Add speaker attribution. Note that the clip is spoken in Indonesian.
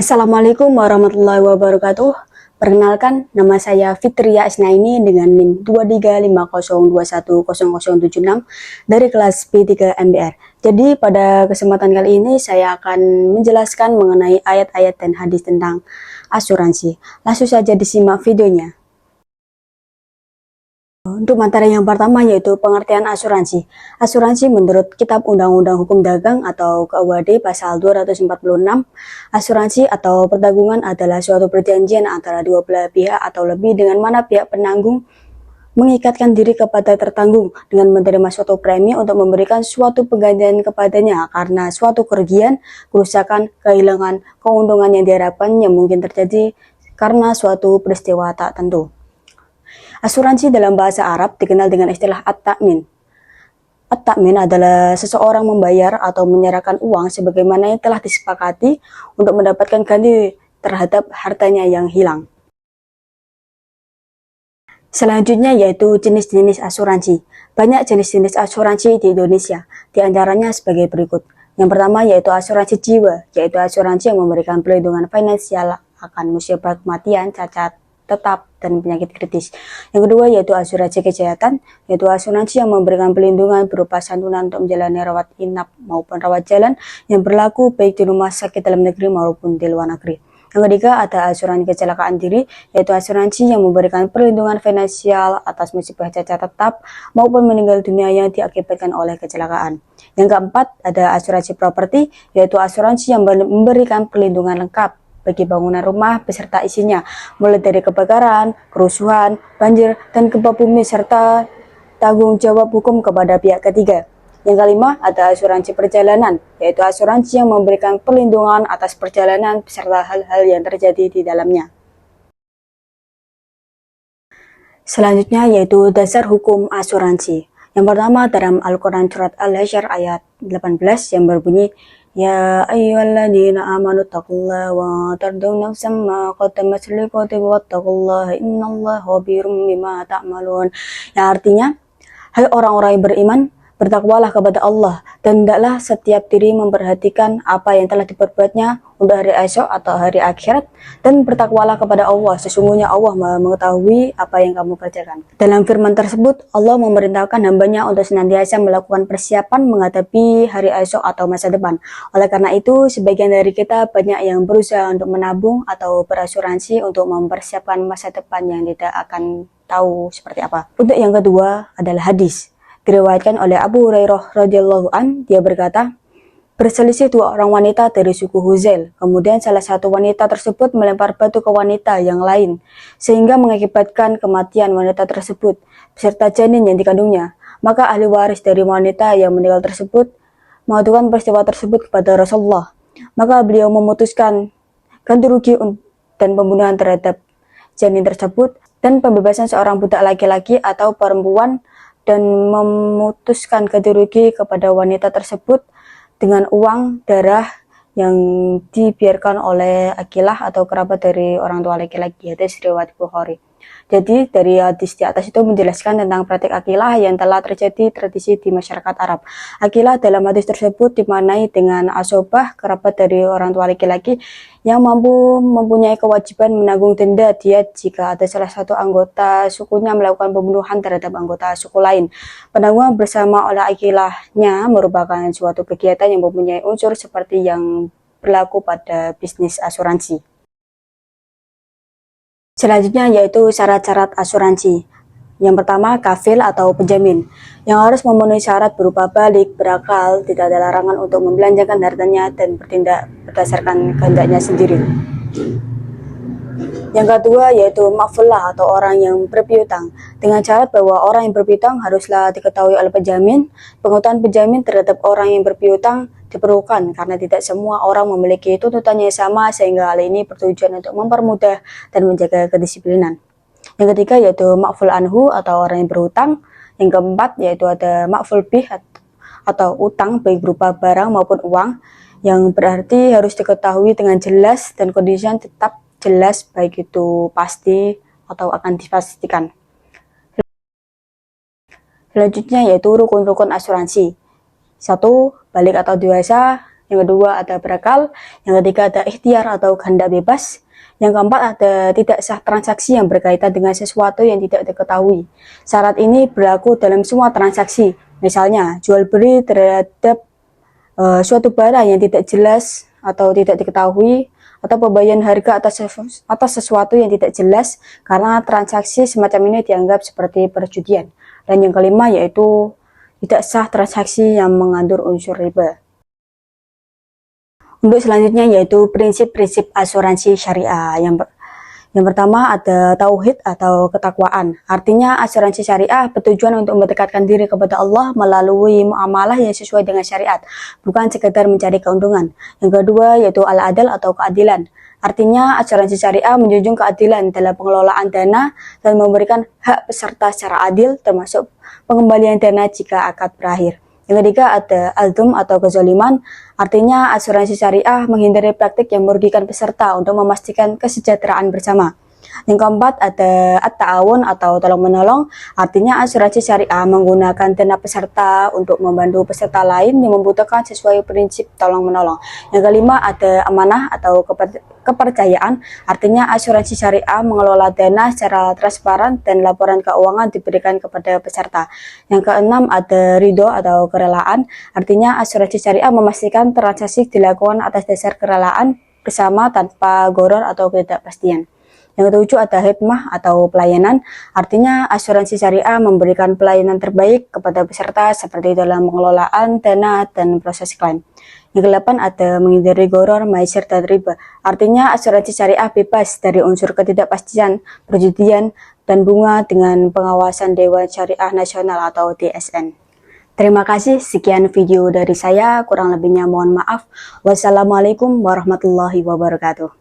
Speaker 1: Assalamualaikum warahmatullahi wabarakatuh. Perkenalkan, nama saya Fitria Isnaini dengan NIM 23502100076 dari kelas P3 MBR. Jadi pada kesempatan kali ini saya akan menjelaskan mengenai ayat-ayat dan hadis tentang asuransi. Langsung saja disimak videonya. Untuk materi yang pertama yaitu pengertian asuransi. Asuransi menurut Kitab Undang-Undang Hukum Dagang atau KUHD pasal 246, asuransi atau pertanggungan adalah suatu perjanjian antara dua belah pihak atau lebih dengan mana pihak penanggung mengikatkan diri kepada tertanggung dengan menerima suatu premi untuk memberikan suatu penggantian kepadanya karena suatu kerugian, kerusakan, kehilangan, keuntungan yang diharapkan yang mungkin terjadi karena suatu peristiwa tak tentu. Asuransi dalam bahasa Arab dikenal dengan istilah at-ta'min. At-ta'min adalah seseorang membayar atau menyerahkan uang sebagaimana yang telah disepakati untuk mendapatkan ganti terhadap hartanya yang hilang. Selanjutnya yaitu jenis-jenis asuransi. Banyak jenis-jenis asuransi di Indonesia, di antaranya sebagai berikut. Yang pertama yaitu asuransi jiwa, yaitu asuransi yang memberikan perlindungan finansial akan musibah kematian, cacat, tetap, dan penyakit kritis. Yang kedua yaitu asuransi kesehatan, yaitu asuransi yang memberikan perlindungan berupa santunan untuk menjalani rawat inap maupun rawat jalan yang berlaku baik di rumah sakit dalam negeri maupun di luar negeri. Yang ketiga ada asuransi kecelakaan diri, yaitu asuransi yang memberikan perlindungan finansial atas musibah cacat tetap maupun meninggal dunia yang diakibatkan oleh kecelakaan. Yang keempat ada asuransi properti, yaitu asuransi yang memberikan perlindungan lengkap bagi bangunan rumah beserta isinya, mulai dari kebakaran, kerusuhan, banjir, dan gempa bumi, serta tanggung jawab hukum kepada pihak ketiga. Yang kelima, ada asuransi perjalanan, yaitu asuransi yang memberikan perlindungan atas perjalanan beserta hal-hal yang terjadi di dalamnya. Selanjutnya yaitu dasar hukum asuransi. Yang pertama dalam Al-Quran surat Al-Hasyr ayat 18 yang berbunyi, Ya ayyuhalladzina amanu taqullaha wa tardu nafsam ma qaddamat liqatin wattaqullaha innallaha khabirum bima ta'malun. Yang artinya, hai orang-orang yang beriman, bertakwalah kepada Allah dan hendaklah setiap diri memperhatikan apa yang telah diperbuatnya untuk hari esok atau hari akhirat, dan bertakwalah kepada Allah, sesungguhnya Allah mengetahui apa yang kamu kerjakan. Dalam firman tersebut, Allah memerintahkan hambanya untuk senantiasa melakukan persiapan menghadapi hari esok atau masa depan. Oleh karena itu, sebagian dari kita banyak yang berusaha untuk menabung atau berasuransi untuk mempersiapkan masa depan yang tidak akan tahu seperti apa. Untuk yang kedua adalah hadis. Diriwayatkan oleh Abu Hurairah radhiyallahu an, dia berkata, berselisih dua orang wanita dari suku Huzail. Kemudian salah satu wanita tersebut melempar batu ke wanita yang lain, sehingga mengakibatkan kematian wanita tersebut beserta janin yang dikandungnya. Maka ahli waris dari wanita yang meninggal tersebut mengadukan peristiwa tersebut kepada Rasulullah. Maka beliau memutuskan ganti rugi dan pembunuhan terhadap janin tersebut dan pembebasan seorang budak laki-laki atau perempuan, dan memutuskan ganti rugi kepada wanita tersebut dengan uang darah yang dibiarkan oleh akilah atau kerabat dari orang tua laki-laki. Hadis riwayat Bukhari. Jadi dari hadis di atas itu menjelaskan tentang praktik akilah yang telah terjadi tradisi di masyarakat Arab. Akilah dalam hadis tersebut dimaknai dengan asobah, kerabat dari orang tua laki-laki yang mempunyai kewajiban menanggung denda diat jika ada salah satu anggota sukunya melakukan pembunuhan terhadap anggota suku lain. Penanggungan bersama oleh akilahnya merupakan suatu kegiatan yang mempunyai unsur seperti yang berlaku pada bisnis asuransi. Selanjutnya yaitu syarat-syarat asuransi. Yang pertama, kafil atau penjamin, yang harus memenuhi syarat berupa balik, berakal, tidak ada larangan untuk membelanjakan hartanya, dan bertindak berdasarkan kehendaknya sendiri. Yang kedua yaitu makfulah atau orang yang berpiutang, dengan syarat bahwa orang yang berpiutang haruslah diketahui oleh penjamin. Pengetahuan penjamin terhadap orang yang berpiutang diperlukan karena tidak semua orang memiliki tuntutannya sama, sehingga hal ini bertujuan untuk mempermudah dan menjaga kedisiplinan. Yang ketiga yaitu makful anhu atau orang yang berhutang. Yang keempat yaitu ada makful bih atau utang baik berupa barang maupun uang, yang berarti harus diketahui dengan jelas dan kondisinya tetap jelas, baik itu pasti atau akan dipastikan. Selanjutnya yaitu rukun-rukun asuransi. 1. Balik atau dewasa. Yang kedua ada berakal. Yang ketiga ada ikhtiar atau kehendak bebas. Yang keempat ada tidak sah transaksi yang berkaitan dengan sesuatu yang tidak diketahui. Syarat ini berlaku dalam semua transaksi. Misalnya jual beli terhadap suatu barang yang tidak jelas atau tidak diketahui, atau pembagian harga atas sesuatu yang tidak jelas, karena transaksi semacam ini dianggap seperti perjudian. Dan yang kelima yaitu tidak sah transaksi yang mengandung unsur riba. Untuk selanjutnya yaitu prinsip-prinsip asuransi syariah. Yang pertama ada tauhid atau ketakwaan. Artinya asuransi syariah bertujuan untuk mendekatkan diri kepada Allah melalui muamalah yang sesuai dengan syariat, bukan sekedar mencari keuntungan. Yang kedua yaitu al-adl atau keadilan. Artinya asuransi syariah menjunjung keadilan dalam pengelolaan dana dan memberikan hak peserta secara adil, termasuk pengembalian dana jika akad berakhir. Yang ketiga ada al-dhulm atau kezaliman. Artinya asuransi syariah menghindari praktik yang merugikan peserta untuk memastikan kesejahteraan bersama. Yang keempat ada at-ta'awun atau tolong-menolong. Artinya asuransi syariah menggunakan dana peserta untuk membantu peserta lain yang membutuhkan sesuai prinsip tolong-menolong. Yang kelima ada amanah atau kepercayaan. Artinya asuransi syariah mengelola dana secara transparan dan laporan keuangan diberikan kepada peserta. Yang keenam ada ridho atau kerelaan. Artinya asuransi syariah memastikan transaksi dilakukan atas dasar kerelaan bersama tanpa gharar atau ketidakpastian. Yang ketujuh ada hikmah atau pelayanan. Artinya asuransi syariah memberikan pelayanan terbaik kepada peserta seperti dalam pengelolaan dana dan proses klaim. Yang kedelapan ada menghindari gharar, maisir, dan riba. Artinya asuransi syariah bebas dari unsur ketidakpastian, perjudian, dan bunga dengan pengawasan Dewan Syariah Nasional atau DSN. Terima kasih, sekian video dari saya, kurang lebihnya mohon maaf. Wassalamualaikum warahmatullahi wabarakatuh.